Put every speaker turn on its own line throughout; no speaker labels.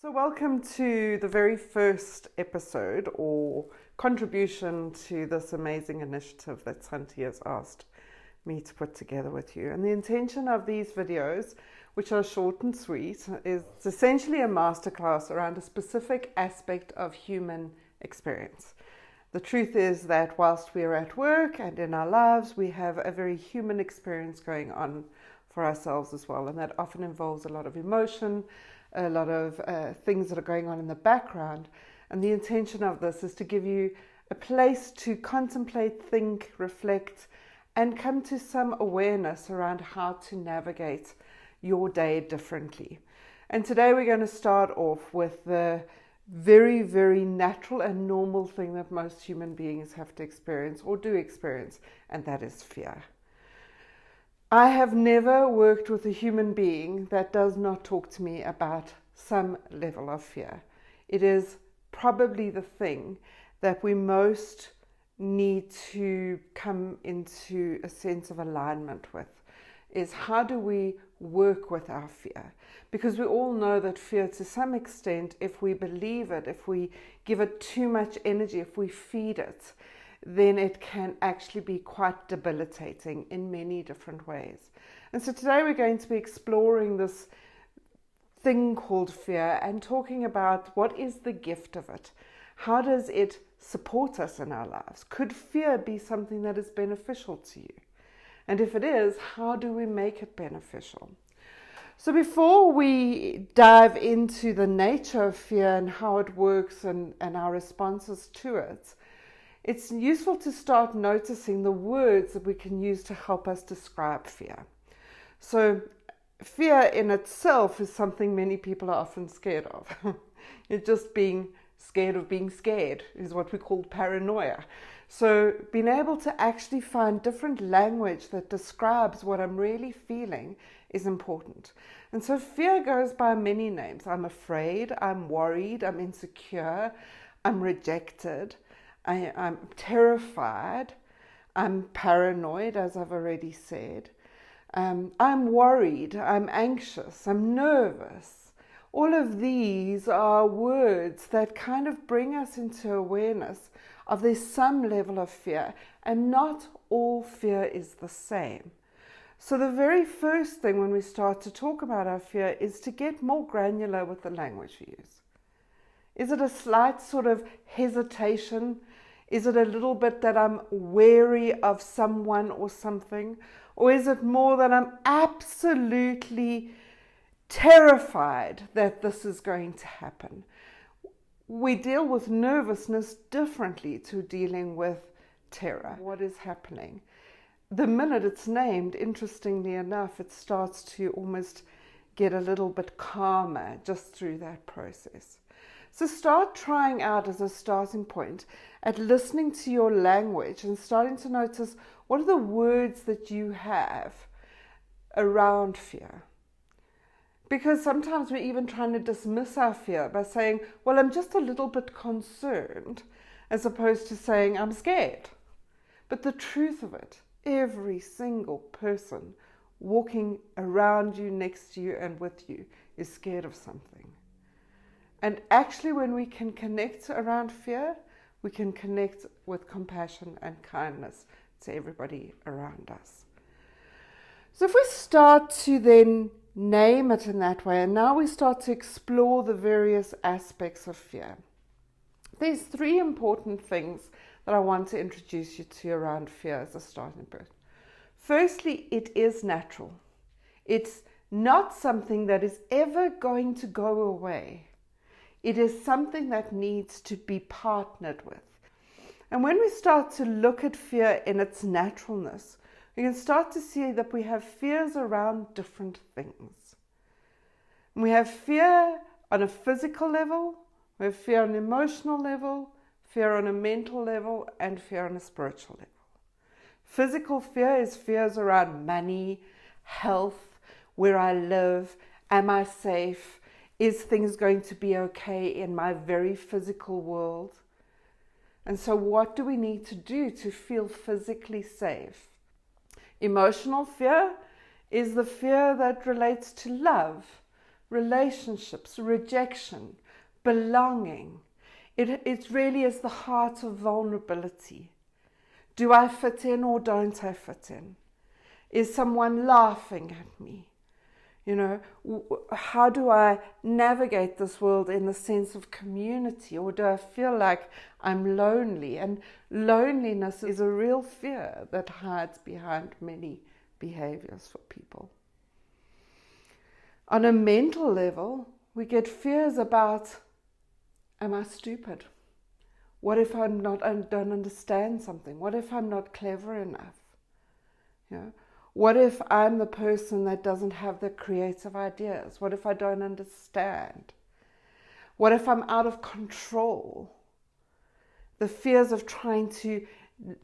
So welcome to the very first episode or contribution to this amazing initiative that Santi has asked me to put together with you. And the intention of these videos, which are short and sweet, is essentially a masterclass around a specific aspect of human experience. The truth is that whilst we are at work and in our lives, we have a very human experience going on for ourselves as well. And that often involves a lot of emotion, a lot of things that are going on in the background. And the intention of this is to give you a place to contemplate, think, reflect, and come to some awareness around how to navigate your day differently. And today we're going to start off with the very, very natural and normal thing that most human beings have to experience or do experience, and that is fear. I have never worked with a human being that does not talk to me about some level of fear. It is probably the thing that we most need to come into a sense of alignment with, is how do we work with our fear? Because we all know that fear, to some extent, if we believe it, if we give it too much energy, if we feed it, then it can actually be quite debilitating in many different ways. And so today we're going to be exploring this thing called fear and talking about what is the gift of it. How does it support us in our lives? Could fear be something that is beneficial to you? And if it is, how do we make it beneficial? So before we dive into the nature of fear and how it works and our responses to it, it's useful to start noticing the words that we can use to help us describe fear. So fear in itself is something many people are often scared of. It's just being scared of being scared is what we call paranoia. So being able to actually find different language that describes what I'm really feeling is important. And so fear goes by many names. I'm afraid, I'm worried, I'm insecure, I'm rejected, I'm terrified, I'm paranoid, as I've already said. I'm worried, I'm anxious, I'm nervous. All of these are words that kind of bring us into awareness of there's some level of fear, and not all fear is the same. So the very first thing when we start to talk about our fear is to get more granular with the language we use. Is it a slight sort of hesitation? Is it a little bit that I'm wary of someone or something? Or is it more that I'm absolutely terrified that this is going to happen? We deal with nervousness differently to dealing with terror. What is happening? The minute it's named, interestingly enough, it starts to almost get a little bit calmer just through that process. So start trying out as a starting point at listening to your language and starting to notice what are the words that you have around fear. Because sometimes we're even trying to dismiss our fear by saying, well, I'm just a little bit concerned, as opposed to saying, I'm scared. But the truth of it, every single person walking around you, next to you, and with you is scared of something. And actually, when we can connect around fear, we can connect with compassion and kindness to everybody around us. So if we start to then name it in that way, and now we start to explore the various aspects of fear, there's three important things that I want to introduce you to around fear as a starting point. Firstly, it is natural. It's not something that is ever going to go away. It is something that needs to be partnered with. And when we start to look at fear in its naturalness, we can start to see that we have fears around different things. We have fear on a physical level, we have fear on an emotional level, fear on a mental level, and fear on a spiritual level. Physical fear is fears around money, health, where I live, am I safe? Is things going to be okay in my very physical world? And so what do we need to do to feel physically safe? Emotional fear is the fear that relates to love, relationships, rejection, belonging. It really is the heart of vulnerability. Do I fit in or don't I fit in? Is someone laughing at me? You know, how do I navigate this world in the sense of community, or do I feel like I'm lonely? And loneliness is a real fear that hides behind many behaviors for people. On a mental level, we get fears about, am I stupid? What if I don't understand something? What if I'm not clever enough? You know, what if I'm the person that doesn't have the creative ideas? What if I don't understand? What if I'm out of control? The fears of trying to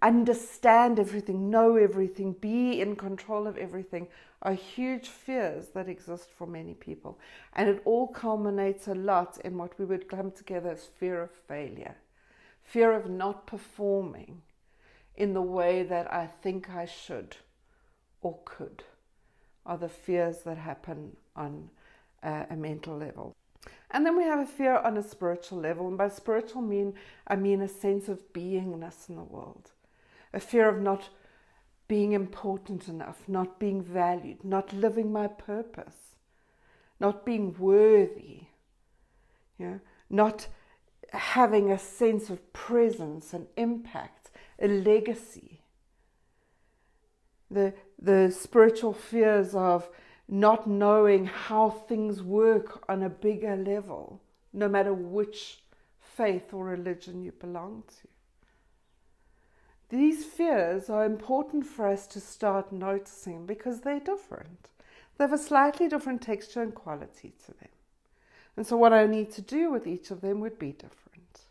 understand everything, know everything, be in control of everything are huge fears that exist for many people. And it all culminates a lot in what we would come together as fear of failure, fear of not performing in the way that I think I should or could, are the fears that happen on a mental level. And then we have a fear on a spiritual level. And by spiritual I mean a sense of beingness in the world. A fear of not being important enough, not being valued, not living my purpose, not being worthy, not having a sense of presence and impact, a legacy. The spiritual fears of not knowing how things work on a bigger level, no matter which faith or religion you belong to. These fears are important for us to start noticing because they're different. They have a slightly different texture and quality to them. And so what I need to do with each of them would be different.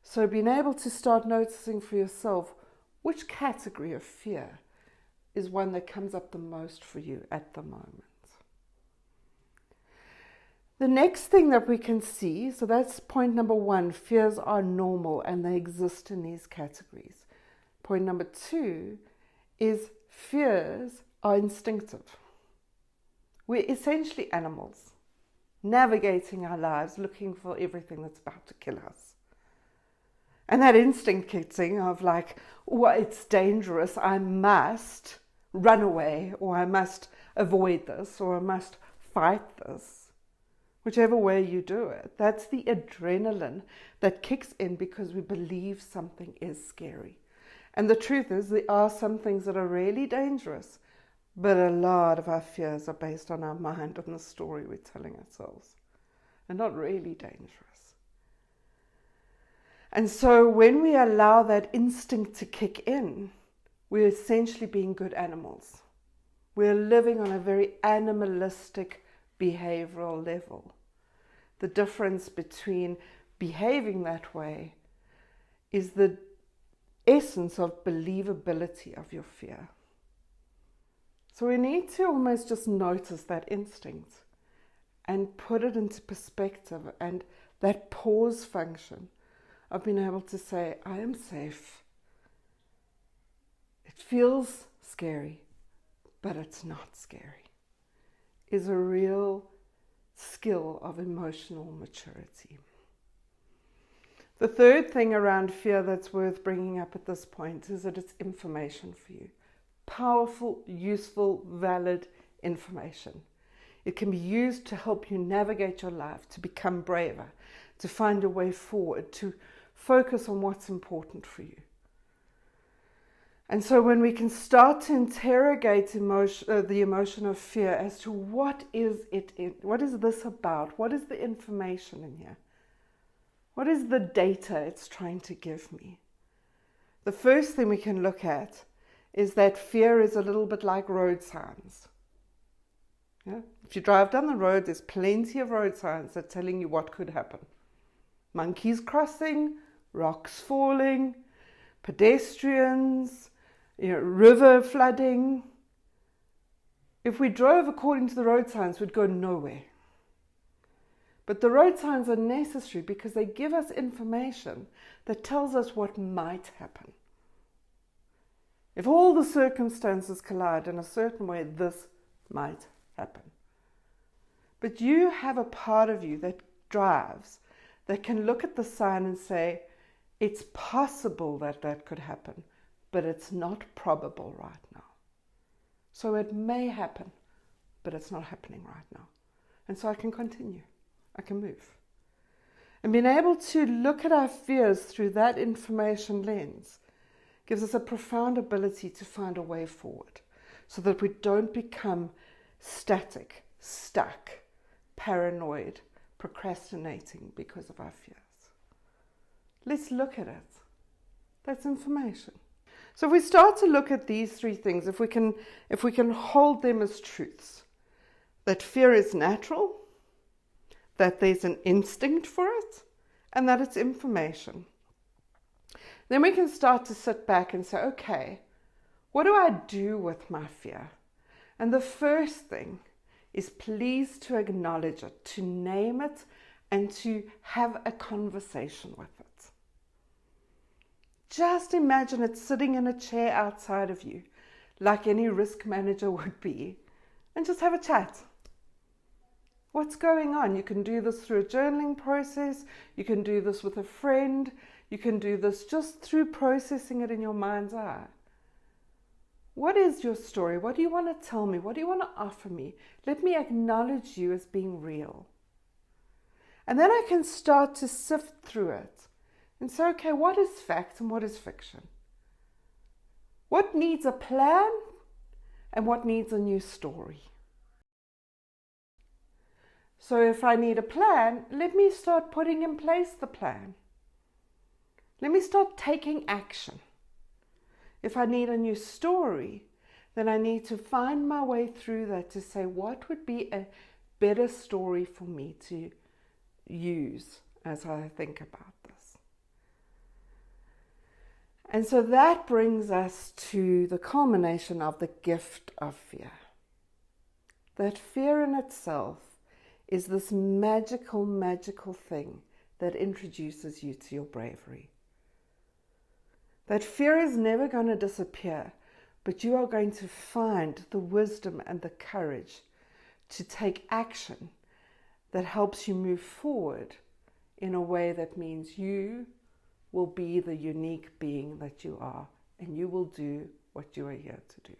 So being able to start noticing for yourself which category of fear is one that comes up the most for you at the moment. The next thing that we can see, so that's point number 1, fears are normal and they exist in these categories. Point number 2 is fears are instinctive. We're essentially animals, navigating our lives, looking for everything that's about to kill us. And that instinct kicks in of like, oh, it's dangerous, I must run away, or I must avoid this, or I must fight this. Whichever way you do it, that's the adrenaline that kicks in because we believe something is scary. And the truth is, there are some things that are really dangerous, but a lot of our fears are based on our mind and the story we're telling ourselves, and not really dangerous. And so when we allow that instinct to kick in, we're essentially being good animals. We're living on a very animalistic behavioral level. The difference between behaving that way is the essence of believability of your fear. So we need to almost just notice that instinct and put it into perspective, and that pause function of being able to say, I am safe. It feels scary, but it's not scary, is a real skill of emotional maturity. The third thing around fear that's worth bringing up at this point is that it's information for you. Powerful, useful, valid information. It can be used to help you navigate your life, to become braver, to find a way forward, to focus on what's important for you. And so when we can start to interrogate the emotion of fear as to what is this about? What is the information in here? What is the data it's trying to give me? The first thing we can look at is that fear is a little bit like road signs. Yeah? If you drive down the road, there's plenty of road signs that are telling you what could happen. Monkeys crossing, rocks falling, pedestrians, river flooding. If we drove according to the road signs, we'd go nowhere. But the road signs are necessary because they give us information that tells us what might happen. If all the circumstances collide in a certain way, this might happen. But you have a part of you that drives, that can look at the sign and say, it's possible that that could happen, but it's not probable right now. So it may happen, but it's not happening right now. And so I can continue. I can move. And being able to look at our fears through that information lens gives us a profound ability to find a way forward so that we don't become static, stuck, paranoid, procrastinating because of our fears. Let's look at it. That's information. So if we start to look at these three things, if we can hold them as truths, that fear is natural, that there's an instinct for it, and that it's information, then we can start to sit back and say, okay, what do I do with my fear? And the first thing is please to acknowledge it, to name it, and to have a conversation with it. Just imagine it sitting in a chair outside of you, like any risk manager would be, and just have a chat. What's going on? You can do this through a journaling process. You can do this with a friend. You can do this just through processing it in your mind's eye. What is your story? What do you want to tell me? What do you want to offer me? Let me acknowledge you as being real. And then I can start to sift through it and say, okay, what is fact and what is fiction? What needs a plan and what needs a new story? So if I need a plan, let me start putting in place the plan. Let me start taking action. If I need a new story, then I need to find my way through that to say what would be a better story for me to use as I think about this. And so that brings us to the culmination of the gift of fear. That fear in itself is this magical, magical thing that introduces you to your bravery. That fear is never going to disappear, but you are going to find the wisdom and the courage to take action that helps you move forward in a way that means you will be the unique being that you are, and you will do what you are here to do.